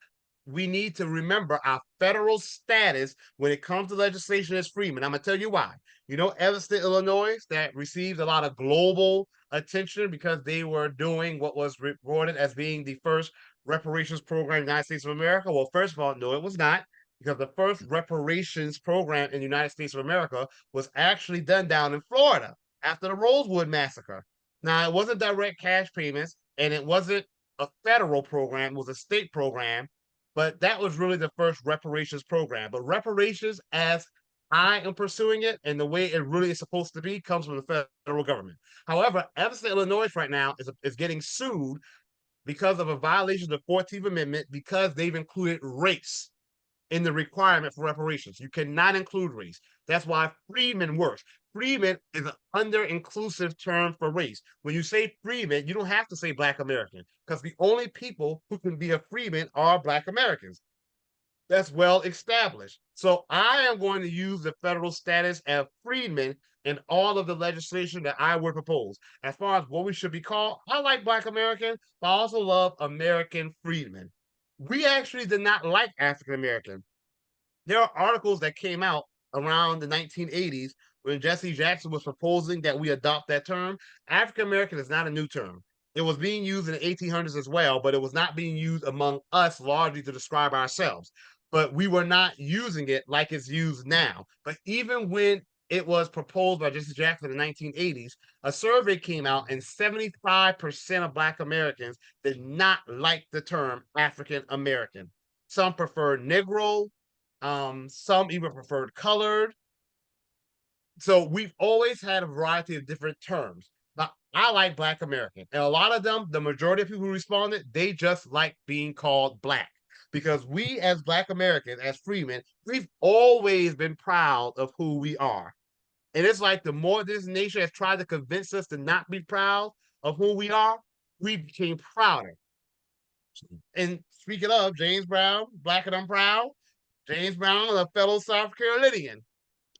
we need to remember our federal status when it comes to legislation as freemen. I'm going to tell you why. Evanston, Illinois, that received a lot of global attention because they were doing what was reported as being the first reparations program in the United States of America. Well, first of all, no, it was not, because the first reparations program in the United States of America was actually done down in Florida after the Rosewood Massacre. Now, it wasn't direct cash payments, and it wasn't a federal program, it was a state program, but that was really the first reparations program. But reparations, as I am pursuing it and the way it really is supposed to be, comes from the federal government. However, Evanston, Illinois right now is getting sued because of a violation of the 14th Amendment because they've included race in the requirement for reparations. You cannot include race. That's why freeman works. Freeman is an under-inclusive term for race. When you say freeman, you don't have to say Black American, because the only people who can be a freeman are Black Americans. that's well established. So I am going to use the federal status as freedmen in all of the legislation that I would propose. As far as what we should be called, I like Black American, but I also love American freedmen. We actually did not like African American. There are articles that came out around the 1980s when Jesse Jackson was proposing that we adopt that term. African American is not a new term. It was being used in the 1800s as well, but it was not being used among us largely to describe ourselves. But we were not using it like it's used now. But even when it was proposed by Jesse Jackson in the 1980s, a survey came out and 75% of Black Americans did not like the term African American. Some prefer Negro, some even preferred colored. So we've always had a variety of different terms. But I like Black American. And a lot of them, the majority of people who responded, they just like being called Black. Because we, as Black Americans, as freemen, we've always been proud of who we are. And it's like the more this nation has tried to convince us to not be proud of who we are, we became prouder. And speaking of James Brown, Black and I'm proud, James Brown, a fellow South Carolinian.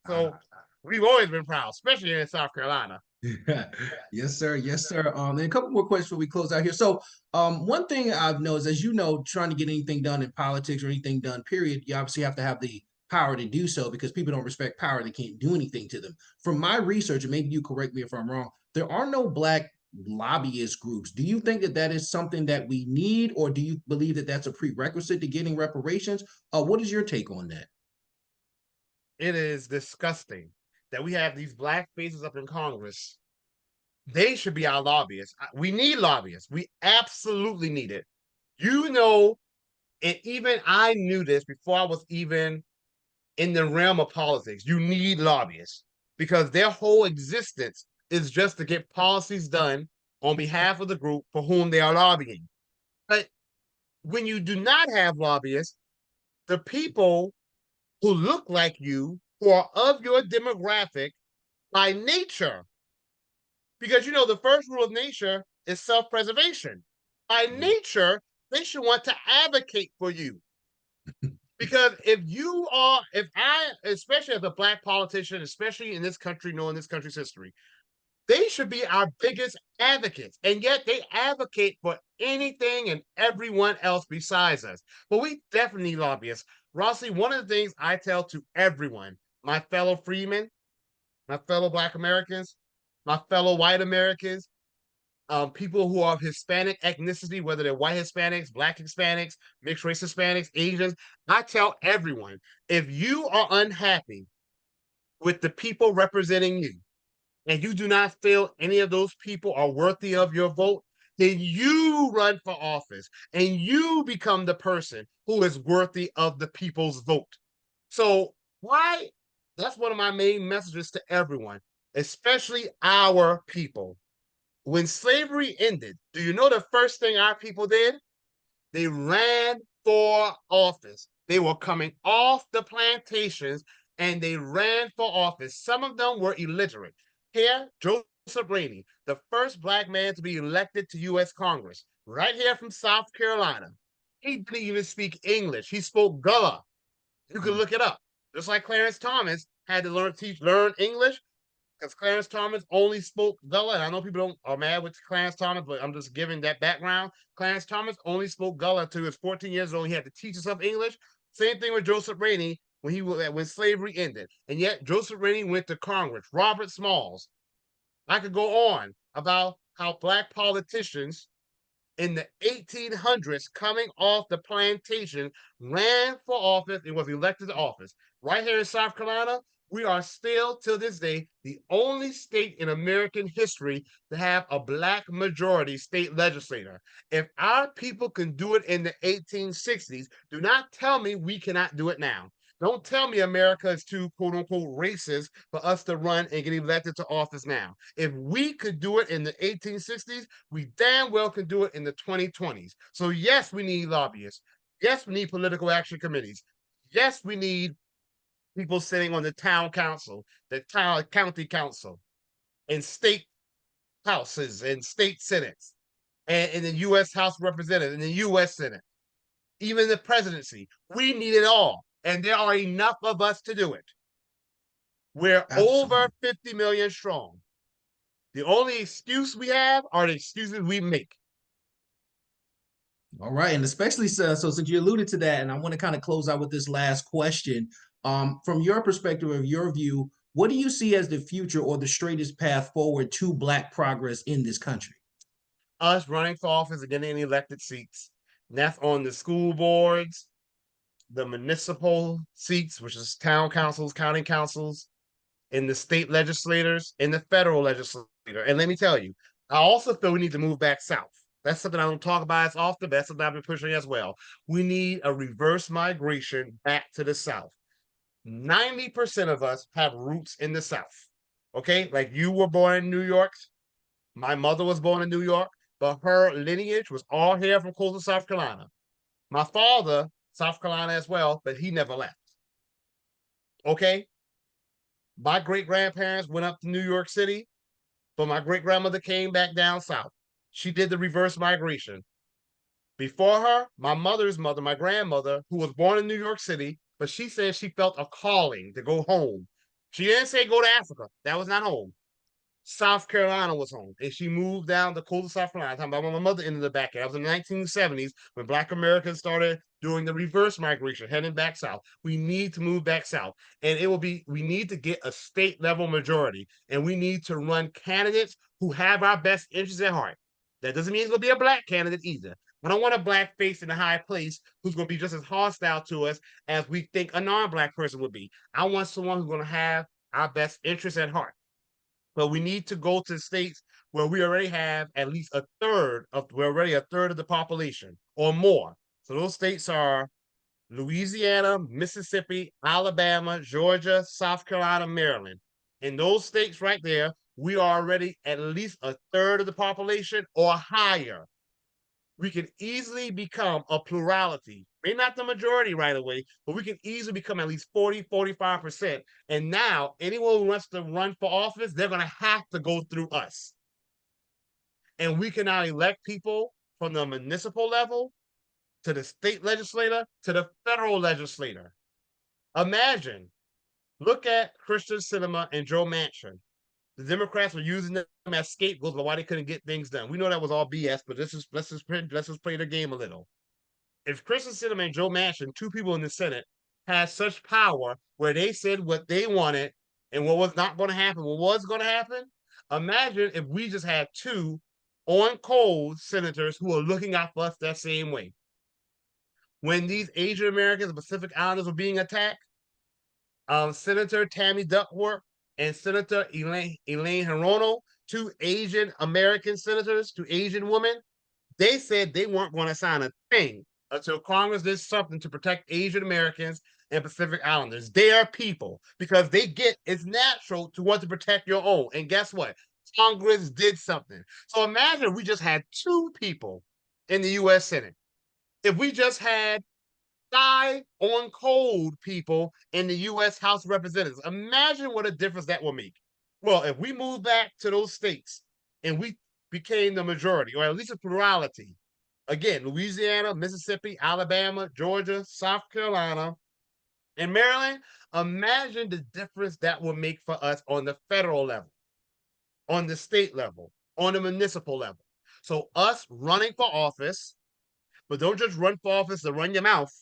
So we've always been proud, especially in South Carolina. Yes, sir. Yes, sir. And a couple more questions before we close out here. So, one thing I've noticed, as you know, trying to get anything done in politics or anything done, period, you obviously have to have the power to do so because people don't respect power; they can't do anything to them. From my research, and maybe you correct me if I'm wrong, there are no black lobbyist groups. Do you think that that is something that we need, or do you believe that that's a prerequisite to getting reparations? What is your take on that? It is disgusting that we have these black faces up in Congress. They should be our lobbyists. We need lobbyists. We absolutely need it. You know, and even I knew this before I was even in the realm of politics. You need lobbyists because their whole existence is just to get policies done on behalf of the group for whom they are lobbying. But when you do not have lobbyists, the people who look like you, who are of your demographic by nature, because you know the first rule of nature is self-preservation. By nature, they should want to advocate for you. Because if I, especially as a black politician, especially in this country, knowing this country's history, they should be our biggest advocates. And yet they advocate for anything and everyone else besides us. But we definitely need lobbyists. Rossi, one of the things I tell to everyone, my fellow freemen, my fellow Black Americans, my fellow white Americans, people who are of Hispanic ethnicity, whether they're white Hispanics, Black Hispanics, mixed race Hispanics, Asians, I tell everyone, if you are unhappy with the people representing you, and you do not feel any of those people are worthy of your vote, then you run for office and you become the person who is worthy of the people's vote. So, why? That's one of my main messages to everyone, especially our people. When slavery ended, do you know the first thing our people did? They ran for office. They were coming off the plantations and they ran for office. Some of them were illiterate. Here, Joseph Rainey, the first black man to be elected to U.S. Congress, right here from South Carolina. He didn't even speak English. He spoke Gullah. You can look it up. Just like Clarence Thomas had to learn English because Clarence Thomas only spoke Gullah. And I know people don't are mad with Clarence Thomas, but I'm just giving that background. Clarence Thomas only spoke Gullah until he was 14 years old. He had to teach himself English. Same thing with Joseph Rainey when slavery ended. And yet Joseph Rainey went to Congress. Robert Smalls. I could go on about how black politicians in the 1800s coming off the plantation ran for office and was elected to office. Right here in South Carolina, we are still to this day the only state in American history to have a black majority state legislator. If our people can do it in the 1860s, do not tell me we cannot do it now. Don't tell me America is too quote unquote racist for us to run and get elected to office now. If we could do it in the 1860s, we damn well can do it in the 2020s. So, yes, we need lobbyists. Yes, we need political action committees. Yes, we need people sitting on the town council, the town county council, and state houses and state senates, and in the U.S. House of Representatives, and the U.S. Senate. even the presidency. We need it all. And there are enough of us to do it. We're over Absolutely. 50 million strong. The only excuse we have are the excuses we make. All right, and especially so since you alluded to that, and I want to kind of close out with this last question. From your perspective, of your view, what do you see as the future or the straightest path forward to Black progress in this country? Us running for office and getting elected seats. And that's on the school boards, the municipal seats, which is town councils, county councils, in the state legislators, in the federal legislature. And let me tell you, I also feel we need to move back south. That's something I don't talk about as often, but that's something I've been pushing as well. We need a reverse migration back to the south. 90% of us have roots in the south. Okay, like you were born in New York. My mother was born in New York, but her lineage was all here from coastal South Carolina. My father, South Carolina as well, but he never left. Okay, my great grandparents went up to New York City, but my great grandmother came back down south. She did the reverse migration. Before her, my mother's mother, my grandmother, who was born in New York City, but she said she felt a calling to go home. She didn't say go to Africa. That was not home. South Carolina was home, and she moved down to coastal South Carolina. I'm talking about when my mother ended up back here. I was in the 1970s when Black Americans started doing the reverse migration, heading back south. We need to move back south, and we need to get a state level majority, and we need to run candidates who have our best interests at heart. That doesn't mean it's going to be a Black candidate either. I don't want a Black face in a high place who's going to be just as hostile to us as we think a non-Black person would be. I want someone who's going to have our best interests at heart. But we need to go to states where we already have at least we're already a third of the population or more. So those states are Louisiana, Mississippi, Alabama, Georgia, South Carolina, Maryland. In those states right there, we are already at least a third of the population or higher. We can easily become a plurality. Maybe not the majority right away, but we can easily become at least 40, 45%. And now anyone who wants to run for office, they're going to have to go through us. And we can now elect people from the municipal level to the state legislator to the federal legislator. Imagine, look at Christian Cinema and Joe Manchin. The Democrats were using them as scapegoats, but why they couldn't get things done. We know that was all BS, but let's just play the game a little. If Kristen Sinema and Joe Manchin, two people in the Senate, had such power where they said what they wanted and what was not going to happen, what was going to happen, imagine if we just had two on cold senators who are looking out for us that same way. When these Asian Americans and Pacific Islanders were being attacked, Senator Tammy Duckworth and Senator Elaine Hirono, two Asian American senators, two Asian women, they said they weren't going to sign a thing until Congress did something to protect Asian Americans and Pacific Islanders. They are people because it's natural to want to protect your own. And guess what? Congress did something. So imagine we just had two people in the U.S. Senate. If we just had 5 on cold people in the U.S. House of Representatives. Imagine what a difference that will make. Well, if we move back to those states and we became the majority, or at least a plurality, again, Louisiana, Mississippi, Alabama, Georgia, South Carolina, and Maryland, imagine the difference that will make for us on the federal level, on the state level, on the municipal level. So us running for office, but don't just run for office to run your mouth.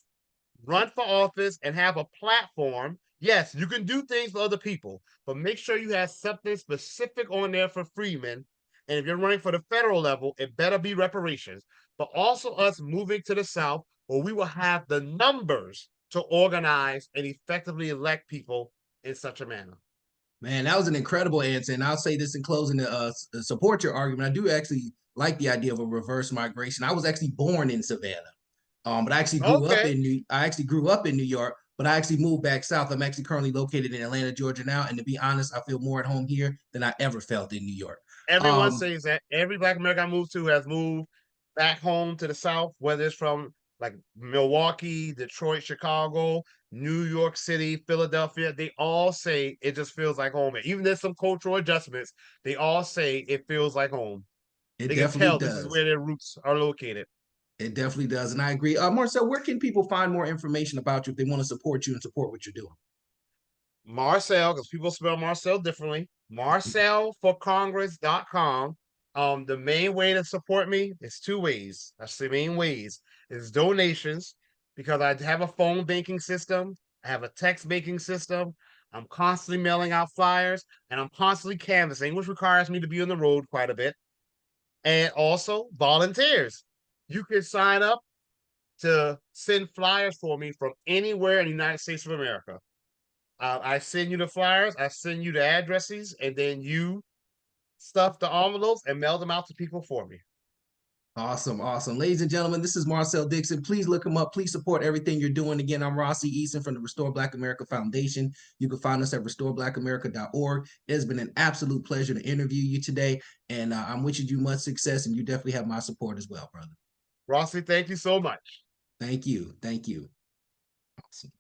Run for office and have a platform. Yes, you can do things for other people, but make sure you have something specific on there for freemen. And if you're running for the federal level, it better be reparations. But also us moving to the South, where we will have the numbers to organize and effectively elect people in such a manner. Man, that was an incredible answer. And I'll say this in closing to support your argument. I do actually like the idea of a reverse migration. I was actually born in Savannah, but Okay. I actually grew up in New York, but I actually moved back south. I'm actually currently located in Atlanta, Georgia now. And to be honest, I feel more at home here than I ever felt in New York. Everyone Um, says that every Black American I moved to has moved back home to the South, whether it's from like Milwaukee, Detroit, Chicago, New York City, Philadelphia. They all say it just feels like home. And even there's some cultural adjustments. They all say it feels like home. it They can definitely tell this is does. where their roots are located. It definitely does. And I agree. Marcel, where can people find more information about you if they want to support you and support what you're doing? Marcel, because people spell Marcel differently. MarcelForCongress.com. The main way to support me is two ways. That's the main ways is donations, because I have a phone banking system, I have a text banking system. I'm constantly mailing out flyers, and I'm constantly canvassing, which requires me to be on the road quite a bit. And also volunteers. You can sign up to send flyers for me from anywhere in the United States of America. I send you the flyers, I send you the addresses, and then you stuff the envelopes and mail them out to people for me. Awesome, awesome. Ladies and gentlemen, this is Marcel Dixon. Please look him up. Please support everything you're doing. Again, I'm Rossi Eason from the Restore Black America Foundation. You can find us at restoreblackamerica.org. It has been an absolute pleasure to interview you today, and I'm wishing you much success, and you definitely have my support as well, brother. Rossi, thank you so much. Thank you. Thank you. Awesome.